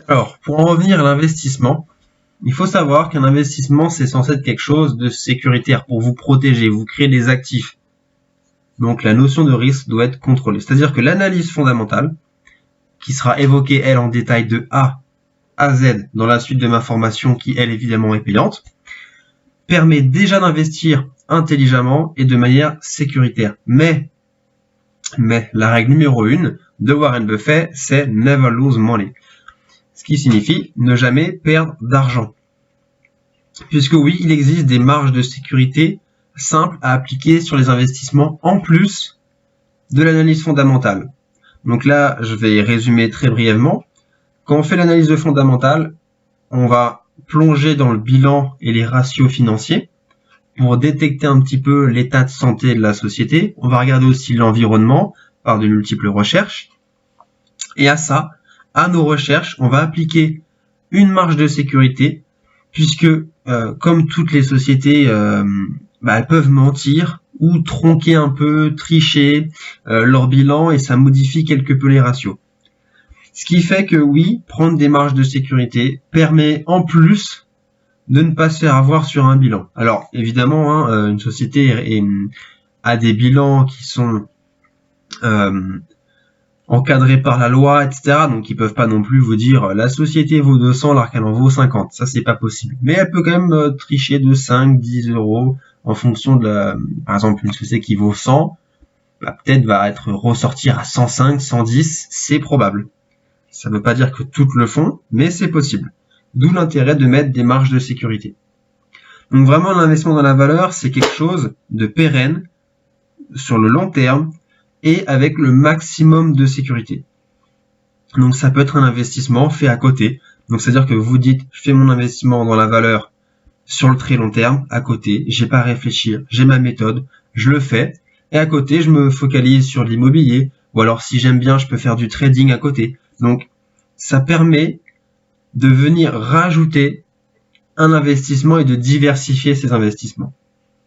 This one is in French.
Alors, pour en revenir à l'investissement, il faut savoir qu'un investissement, c'est censé être quelque chose de sécuritaire pour vous protéger, vous créer des actifs. Donc la notion de risque doit être contrôlée. C'est-à-dire que l'analyse fondamentale, qui sera évoquée, elle, en détail de A à Z dans la suite de ma formation, qui, elle, évidemment, est payante, permet déjà d'investir intelligemment et de manière sécuritaire. Mais la règle numéro 1 de Warren Buffett, c'est never lose money. Ce qui signifie ne jamais perdre d'argent. Puisque oui, il existe des marges de sécurité simples à appliquer sur les investissements en plus de l'analyse fondamentale. Donc là, je vais résumer très brièvement. Quand on fait l'analyse de fondamentale, on va plonger dans le bilan et les ratios financiers pour détecter un petit peu l'état de santé de la société. On va regarder aussi l'environnement par de multiples recherches. Et à ça, à nos recherches, on va appliquer une marge de sécurité puisque, comme toutes les sociétés, elles peuvent mentir ou tronquer un peu, tricher leur bilan et ça modifie quelque peu les ratios. Ce qui fait que oui, prendre des marges de sécurité permet en plus de ne pas se faire avoir sur un bilan. Alors évidemment, une société a des bilans qui sont encadrés par la loi, etc. Donc ils peuvent pas non plus vous dire la société vaut 200 alors qu'elle en vaut 50. Ça c'est pas possible. Mais elle peut quand même tricher de 5, 10 euros en fonction de par exemple une société qui vaut 100, peut-être va être ressortir à 105, 110, c'est probable. Ça veut pas dire que toutes le font, mais c'est possible. D'où l'intérêt de mettre des marges de sécurité. Donc vraiment, l'investissement dans la valeur, c'est quelque chose de pérenne, sur le long terme, et avec le maximum de sécurité. Donc ça peut être un investissement fait à côté. Donc c'est-à-dire que vous dites, je fais mon investissement dans la valeur sur le très long terme, à côté, j'ai pas à réfléchir, j'ai ma méthode, je le fais, et à côté, je me focalise sur l'immobilier, ou alors si j'aime bien, je peux faire du trading à côté. Donc ça permet de venir rajouter un investissement et de diversifier ces investissements.